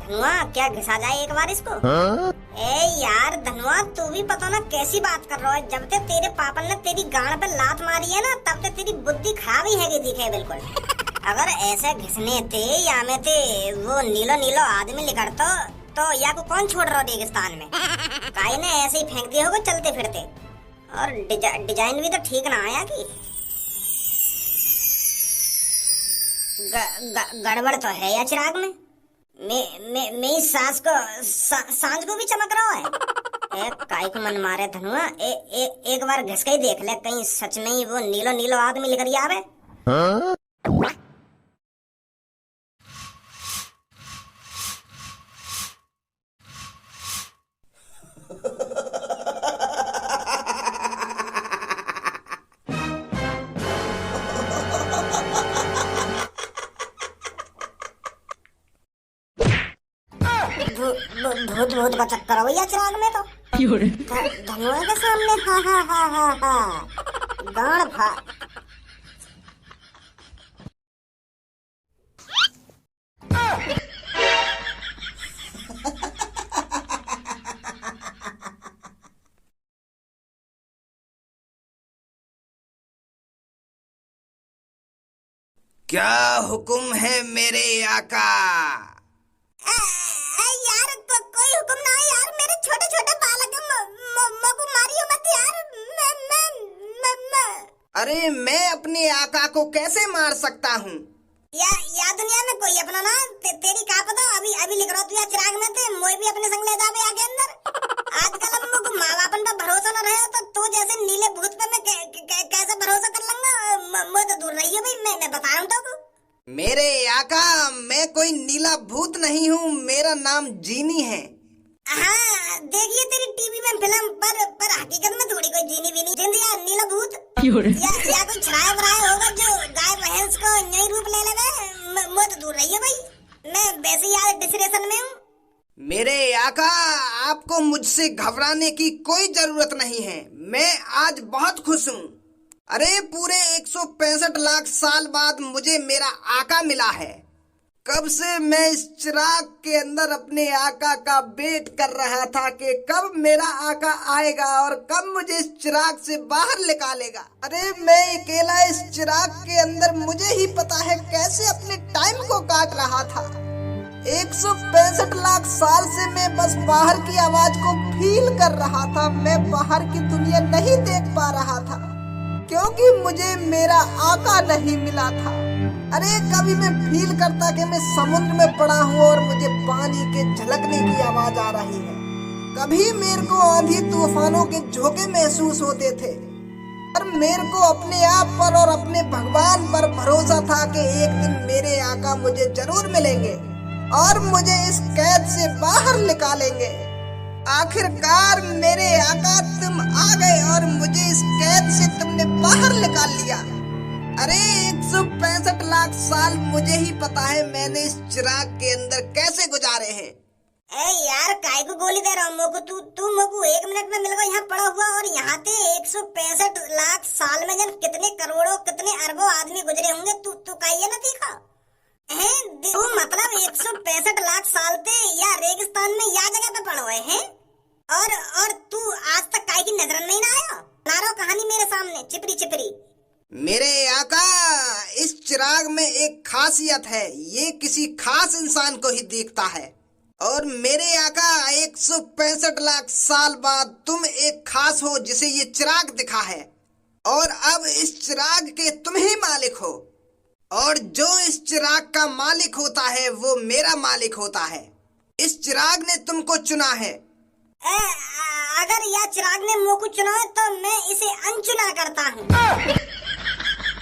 धनुआ क्या घिसा जाए एक बार इसको। हाँ? ए यार धनुआ तू भी पता ना कैसी बात कर रहा है। जब तक तेरे पापा ने तेरी गांड पे लात मारी है ना तब तक तेरी बुद्धि खराब ही है दिखे बिल्कुल। अगर ऐसे घिसने थे या में थे वो नीलो नीलो आदमी निकलता तो या को कौन छोड़ रहा रेगिस्तान में। काई ने ऐसे ही फेंक दिया होगा चलते फिरते। और डिजाइन भी तो ठीक ना आया कि गड़बड़ तो है या चिराग में। मेरी सांस को सांझ को भी चमक रहा है। काई को मन मारे धनुआ एक बार घिस के ही देख ले कहीं सच में ही वो नीलो नीलो आदमी लेकर आवे। हाँ? भूत भूत का चक्कर हो या चिराग में तो धनुआ के सामने हा हा हा हा हा गाड़ फा। क्या हुक्म है मेरे आका? यार कोई हुक्म ना है यार। मेरे छोटे छोटे बालक को मारियो मत यार। अरे मैं अपने आका को कैसे मार सकता हूँ? या दुनिया में कोई अपना ना तेरी का पता। अभी लिख रहा तू या चिराग में थे मोई भी अपने संग ले जावे आगे अंदर। आजकल हम लोग माँ बाप पर भरोसा न रहे तो तू जैसे नीले भूत पे मैं कैसे भरोसा कर लूंगा। मैं तो दूर रही भाई। मैं बता रहा हूँ तो मेरे आका मैं कोई नीला भूत नहीं हूँ। मेरा नाम जीनी है। हाँ देखिए तेरी टीवी में फिल्म पर हकीकत में थोड़ी कोई जीनी भी नहीं जिंद या नीला भूत या कोई छराया वराया होगा जो गाय भैंस को नई रूप ले लेगा। मैं तो दूर रही है भाई। मैं वैसे ही आज डिप्रेशन में हूँ। मेरे आका आपको मुझसे घबराने की कोई जरूरत नहीं है। मैं आज बहुत खुश हूँ। अरे पूरे 165 लाख साल बाद मुझे मेरा आका मिला है। कब से मैं इस चिराग के अंदर अपने आका का वेट कर रहा था कि कब मेरा आका आएगा और कब मुझे इस चिराग से बाहर निकालेगा। अरे मैं अकेला इस चिराग के अंदर मुझे ही पता है कैसे अपने टाइम को काट रहा था। 165 लाख साल से मैं बस बाहर की आवाज को फील कर रहा था। मैं बाहर की दुनिया नहीं देख पा रहा था क्योंकि मुझे मेरा आका नहीं मिला था। अरे कभी मैं फील करता कि मैं समुद्र में पड़ा हूँ और मुझे पानी के झलकने की आवाज आ रही है। कभी मेरे को आंधी तूफानों के झोंके महसूस होते थे। और मेरे को अपने आप पर और अपने भगवान पर भरोसा था कि एक दिन मेरे आका मुझे जरूर मिलेंगे और मुझे इस कैद से बाहर निकालेंगे। आखिरकार मेरे आका तुम आ गए और मुझे इस कैद से तुमने बाहर निकाल लिया। अरे 165 लाख साल मुझे ही पता है मैंने इस चिराग के अंदर कैसे गुजारे हैं। ए यार काय को गोली दे रहा हूँ मोको। तू मोको 1 मिनट में मिल गया यहाँ पड़ा हुआ और यहाँ पे 165 लाख साल में जन कितने करोड़ों कितने अरबों आदमी गुजरे होंगे। तू काई ना देखा है तू मतलब 165 लाख साल थे या रेगिस्तान में या जगह पे पड़ा हुए हैं। और तू आज तक काई की नजर नहीं आया। नारो कहानी मेरे सामने चिपरी चिपरी। मेरे आका इस चिराग में एक खासियत है। ये किसी खास इंसान को ही देखता है और मेरे आका 165 लाख साल बाद तुम एक खास हो जिसे ये चिराग दिखा है और अब इस चिराग के तुम ही मालिक हो और जो इस चिराग का मालिक होता है वो मेरा मालिक होता है। इस चिराग ने तुमको चुना है। अगर यह चिराग ने मोको चुना है तो मैं इसे अनचुना करता हूँ।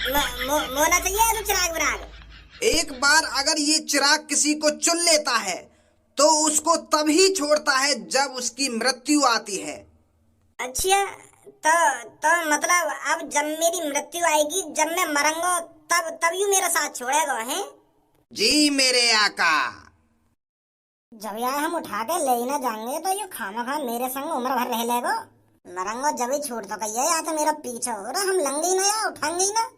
मोना चाहिए तो चिराग विराग। एक बार अगर ये चिराग किसी को चुन लेता है तो उसको तभी छोड़ता है जब उसकी मृत्यु आती है। अच्छा तो मतलब अब जब मेरी मृत्यु आएगी जब मैं मरूंगा तब यू मेरा साथ छोड़ेगा है? जी मेरे आका। जब यार हम उठा के ले ना जाएंगे तो यू खामा मेरे संग उम्र भर रह लेगो। मरूंगा जब ही छोड़ तो कहिए या तो मेरा पीछा हो रहा हम लंगे ही ना या उठाएंगे ही ना।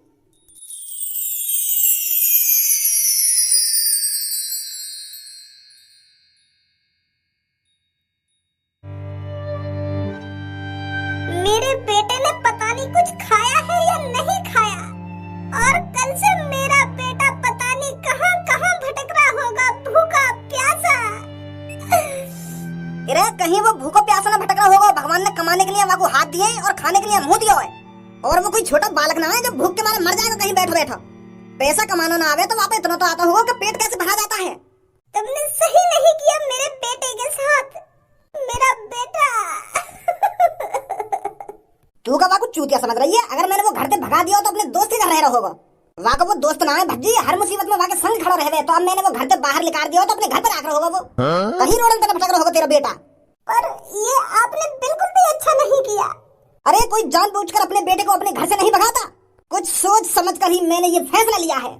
कहीं वो भूखो प्यासा न भटक रहा होगा। भगवान ने कमाने के लिए वहाँ को हाथ दिए और खाने के लिए मुंह दिया है, और वो कोई छोटा बालक ना है जो भूख के मारे मर जाएगा कहीं बैठो बैठो। पैसा कमाना ना आवे तो वहाँ पे इतना तो आता होगा कि पेट कैसे भरा जाता है। तुमने सही नहीं किया मेरे बेटे के साथ, मेरा बेटा। तू का वाकु चूतिया समझ रही है? अगर मैंने वो घर से भगा दिया तो अपने दोस्त ही घर रह रहा होगा। वहाँ का वो दोस्त ना है भज्जी, हर मुसीबत में वहाँ के संग खड़ा रहे। तो अब मैंने वो घर से बाहर निकाल दिया तो अपने घर पर आकर होगा वो, कहीं रोड में भटक रहा होगा तेरा बेटा। पर ये आपने बिल्कुल भी अच्छा नहीं किया। अरे कोई जानबूझकर अपने बेटे को अपने घर से नहीं भगाता, कुछ सोच समझ कर ही मैंने ये फैसला लिया है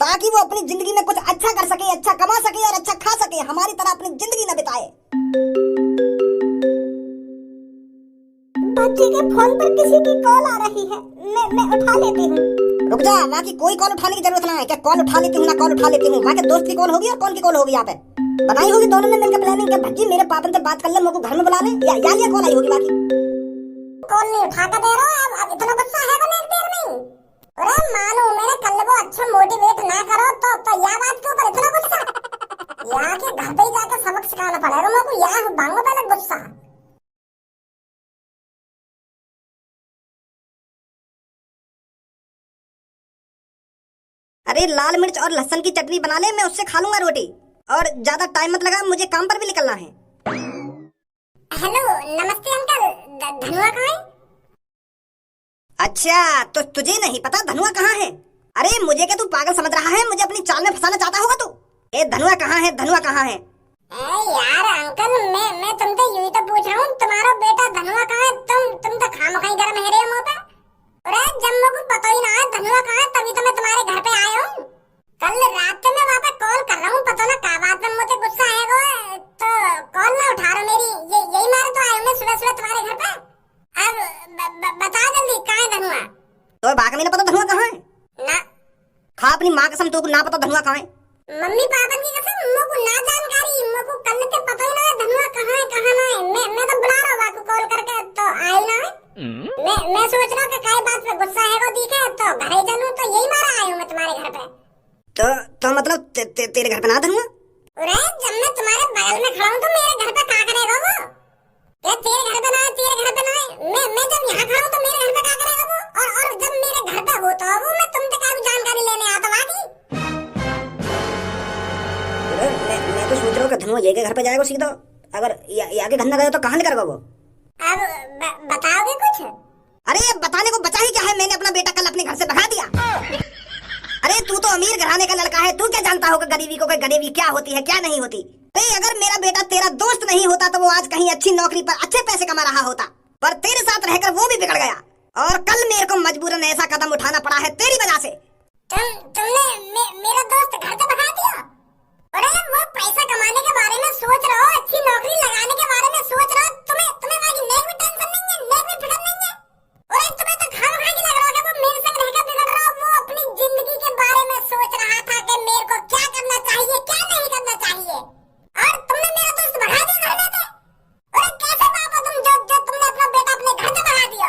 ताकि वो अपनी जिंदगी में कुछ अच्छा कर सके, अच्छा कमा सके और अच्छा खा सके, हमारी तरह अपनी जिंदगी न बिताए। बच्चे के फोन पर किसी की कॉल आ रही है, मैं उठा लेती हूँ। रुक जा, वहाँ की कोई कॉल उठाने की जरूरत ना है। क्या कॉल उठा लेती हूँ ना कॉल उठा लेती हूँ? वहाँ के दोस्त की कॉल होगी और कौन की कॉल होगी? यहाँ पे बनाई होगी दोनों ने मिलकर प्लानिंग के भज्जी मेरे पापन से बात कर ले, मुझको घर में बुला ले, या ये कॉल आई होगी। बाकी कॉल नहीं उठा कर दे रहा है, अब इतना गुस्सा है बने एक देर में। अरे मानो मेरे कल को अच्छा मोटिवेट ना करो तो या बात के ऊपर इतना गुस्सा? यहाँ के घर पे ही जाकर सबक सिखाना पड़ेगा मुझको, यहाँ भांगो पहले गुस्सा। अरे लाल मिर्च और लहसुन की चटनी बना ले, मैं उससे खा लूंगा रोटी। और ज्यादा टाइम मत लगा, मुझे काम पर भी निकलना है। हेलो नमस्ते अंकल, धनुआ कहाँ है? अच्छा तो तुझे नहीं पता धनुआ कहाँ है? अरे मुझे क्या तू पागल समझ रहा है? मुझे अपनी चाल में फंसाना चाहता होगा तू? ए धनुआ कहाँ है, धनुआ कहाँ है? यार अंकल मैं तुमसे यूं ही तो पूछ रहा हूँ, तुम्हारा बेटा धनुआ कहाँ है? तुम तो खामखाई गर्म है रहे हो मुँह पे। अरे जब मुझको पता ही ना है धनुआ कहाँ है, तभी तो मैं तुम्हारे घर पे आया हूँ। कल रात से मैं वहाँ पे कॉल कर रहा हूँ, पता ना क्या बात में मुझे गुस्सा आएगा तो कॉल ना उठा रहा मेरी। यही मारे तो आया हूँ मैं सुबह सुबह तुम्हारे घर पे। अब बता जल्दी कहाँ है धनुआ? तो बाकी नहीं पता धनुआ कहाँ है ना? खा अपनी माँ कसम, तो ना पता धनुआ कहाँ है? मम्मी पापा की कसम, मुझको ना जानकारी, मुझको कल से पता ही ना है धनुआ कहाँ है कहाँ ना है। मैं तो बुला रहा हूँ कॉल करके तो आई ना है। मैं सोच रहा हूँ कि काय बात पे गुस्सा है वो दिखे तो घर ही चलूं, तो यही मारा आई हूँ मैं तुम्हारे घर पे। तो मतलब तेरे घर पे ना धनुआ? अरे जब मैं तुम्हारे बगल में खड़ा हूँ तो मेरे घर पे क्या करेगा वो? तेरे घर पे ना है, तेरे घर पे ना है। मैं जब यहाँ खड़ा हूँ तो मेरे घर पे क्या करेगा वो? और जब मेरे घर पे होता है वो, मैं तुमसे क्या जानकारी लेने आता वाकी? मैं तो सोच रहा हूँ कि धनुआ ये के घर पे जाएगा सीधा। अगर यहाँ के घर न गया तो कहाँ निकलेगा वो? अब बताओगे कुछ? अरे बताने को बचा ही क्या है, मैंने अपना बेटा कल अपने घर से भगा दिया। अरे तू तो अमीर घराने का लड़का है, तू क्या जानता होगा गरीबी को, कोई गरीबी क्या होती है क्या नहीं होती। अगर मेरा बेटा तेरा दोस्त नहीं होता तो वो आज कहीं अच्छी नौकरी पर अच्छे पैसे कमा रहा होता, पर तेरे साथ रहकर वो भी बिगड़ गया और कल मेरे को मजबूरन ऐसा कदम उठाना पड़ा है तेरी वजह से। तुमने मेरा दोस्त घर से भगा दिया? अरे वो पैसा कमाने के बारे में सोच रहा हो, अच्छी नौकरी लगाने के बारे में सोच रहा हो, तुम्हें वाली नेक भी टेंशन नहीं है, नेक भी फिक्र नहीं है। अरे तुम्हें तो खामखा की लग रहा है वो मेरे संग रहकर बिगड़ रहा हो। वो अपनी जिंदगी के बारे में सोच रहा था कि मेरे को क्या करना चाहिए क्या नहीं करना चाहिए, और तुमने मेरा दोस्त भगा दिया घर में से। अरे कैसे पापा तुम जो तुमने अपना बेटा अपने घर से भगा दिया?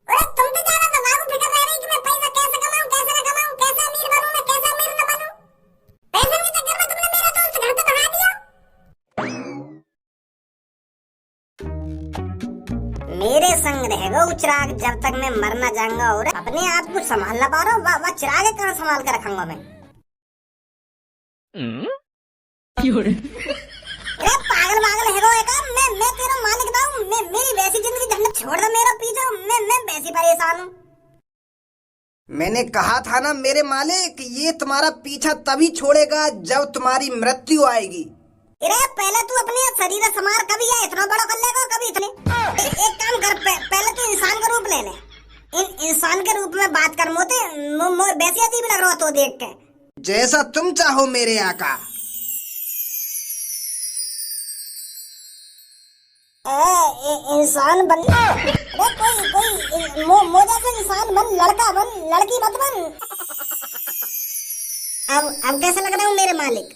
अरे तुम तो ज्यादा दिमाग फिक्र रह रही कि मैं पैसा कैसे कमाऊं कैसे न कमाऊं, कैसे अमीर बनूं मैं कैसे अमीर न बनूं। पैसे के चक्कर में तुमने मेरा दोस्त घर से भगा दिया। मेरे संग रहेगा वो चिराग जब तक मैं मर न जाऊंगा, और अपने आप को संभाल ना पा रहा हूँ। वह चिराग कहाँ संभाल कर रखूंगा मैं? पागल है मैं तेरा मालिक था हूँ, मेरी वैसी जिंदगी झंडा छोड़ दे मेरा पीछे, मैं वैसी परेशान हूँ। मैंने कहा था ना मेरे मालिक, ये तुम्हारा पीछा तभी छोड़ेगा जब तुम्हारी मृत्यु आएगी। अरे पहले तू अपने शरीर समार, कभी ये इतना बड़ा कर लेगा कभी इतने। एक काम कर, पहले तू इंसान का रूप ले ले, इंसान के रूप में बात कर। मोते वैसे अजीब लग रहा तो देख के। जैसा तुम चाहो मेरे आका। इंसान बन, कोई मोजा से इंसान बन, लड़का बन, लड़की मत बन। अब कैसा लग रहा हूँ मेरे मालिक?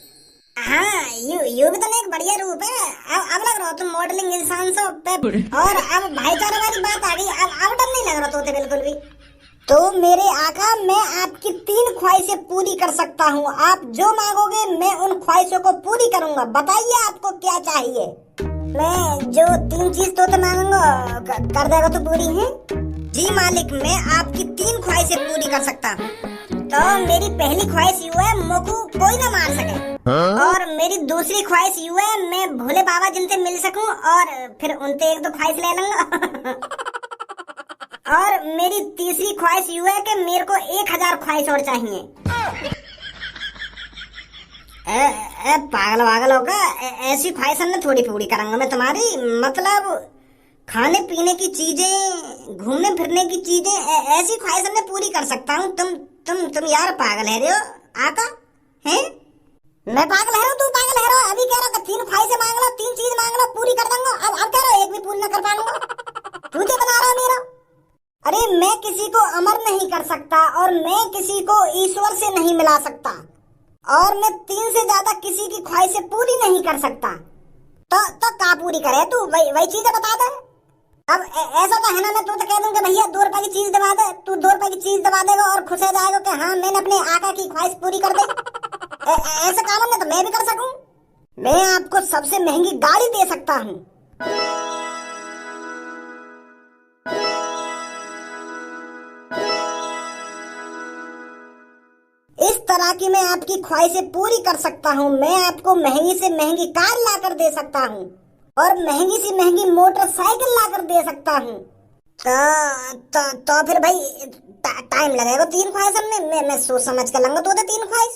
हाँ यू भी तो एक बढ़िया रूप है। अब लग रहा हो तुम मॉडलिंग इंसान से और अब भाईचारे वाली बात आ गई। अब डर नहीं लग रहा तोते बिल्कुल भी। तो मेरे आका मैं आपकी 3 ख्वाहिशें पूरी कर सकता हूँ, आप जो मांगोगे मैं उन ख्वाहिशों को पूरी करूँगा। बताइए आपको क्या चाहिए? मैं जो 3 चीज तो मांगूंगा कर देगा तो पूरी है? जी मालिक, मैं आपकी 3 ख्वाहिशें पूरी कर सकता हूँ। तो मेरी पहली ख्वाहिश यू है मोको कोई ना मार सके। और मेरी दूसरी ख्वाहिश यू है मैं भोले बाबा जिनसे मिल सकूं और फिर उनसे 1-2 ख्वाहिश ले लूंगा। और मेरी तीसरी ख्वाहिश यू है कि मेरे को 1000 ख्वाहिश और चाहिए। पागल होगा, ऐसी ख्वाहिश मैं थोड़ी पूरी करूंगा मैं तुम्हारी। मतलब खाने पीने की चीजें, घूमने फिरने की चीजें, ऐसी ख्वाहिश मैं पूरी कर सकता हूँ। तुम यार पागल है रे हो आका, हैं? मैं पागल है, तू पागल है। अभी कह रहा था 3 ख्वाहिशें मांग लो, 3 चीज मांग लो, पूरी कर दूंगा। अब कह रहा एक भी पूरी न कर पाऊंगा। तू क्या बना रहा मेरा? अरे मैं किसी को अमर नहीं कर सकता और मैं किसी को ईश्वर से नहीं मिला सकता और मैं 3 से ज्यादा किसी की ख्वाहिशें पूरी नहीं कर सकता। तो का पूरी करे तू? वही चीजें बता दे। अब ऐसा तो है ना, मैं तू तो कह दूंगा भैया 2 रुपए की चीज दबा दे, तू 2 रुपए की चीज दबा देगा और खुश हो जाएगा कि हाँ मैंने अपने आका की ख्वाहिश पूरी कर दी। ऐसे काम में तो मैं भी कर सकूं। मैं आपको सबसे महंगी गाड़ी दे सकता हूँ। इस तरह की मैं आपकी ख्वाहिशें पूरी कर सकता हूँ। मैं आपको महंगी से महंगी कार लाकर दे सकता हूँ और महंगी से महंगी मोटरसाइकिल लाकर दे सकता हूँ। तो फिर भाई टाइम लगेगा 3 ख्वाहिश में। मैं सोच समझ कर लूंगा तो 3 ख्वाहिश।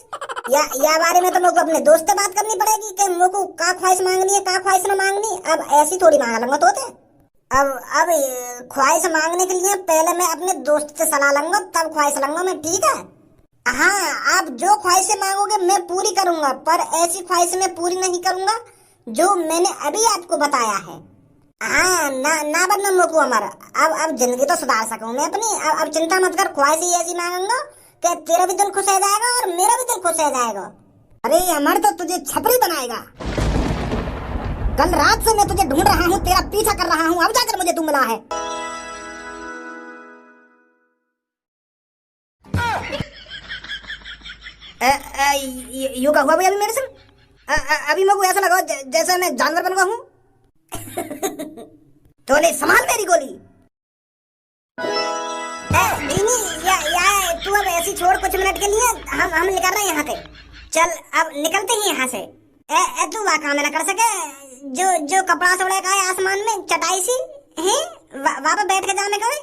या बारे में तो मेरे को अपने दोस्त से बात करनी पड़ेगी कि मेरे को का ख्वाहिश मांगनी है, का ख्वाहिश ना मांगनी। अब ऐसी थोड़ी मांग लूंगा तो अब ख्वाहिश मांगने के लिए पहले मैं अपने दोस्त से सलाह लूंगा, तब ख्वाहिश लूंगा मैं, ठीक है? हाँ, आप जो ख्वाहिशें मांगोगे मैं पूरी करूंगा, पर ऐसी ख्वाहिश मैं पूरी नहीं करूंगा जो मैंने अभी आपको बताया है। हाँ, ना बनना मोको अमर। अब जिंदगी तो सुधार सकूं मैं अपनी। अब चिंता मत कर, ख्वाहिश ही ऐसी मांगूंगा कि तेरा भी दिल खुश हो जाएगा और मेरा भी दिल खुश हो जाएगा। अरे अमर तो तुझे छपरी बनाएगा। कल रात से मैं तुझे ढूंढ रहा हूँ, तेरा पीछा कर रहा हूँ, अब जाकर मुझे तू मिला है। यू का हुआ भाई अभी मेरे से? अभी मेरे को ऐसा लगा जैसे मैं जानवर बन गया हूँ। तो ले संभाल मेरी गोली। या तू अब ऐसी छोड़ कुछ मिनट के लिए, हम निकल रहे हैं यहाँ से। चल अब निकलते ही यहाँ से। तू वहाँ काम ना कर सके जो कपड़ा से उड़ेगा आसमान में चटाई सी है, वहाँ पे बैठ के जाने का।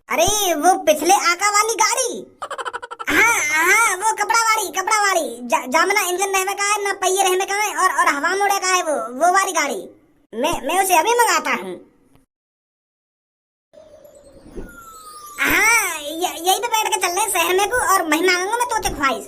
अरे वो पिछले आका वाली गाड़ी। हाँ, वो कपड़ा वाली जामना इंजन रहने का है, ना पहिए रहने का है और हवा में उड़े का है वो वाली गाड़ी। मैं उसे अभी मंगाता हूँ। हाँ, यही पे बैठ के चल रहे हैं शहर में को और मैं मांगूंगा मैं तोते ख्वाहिश।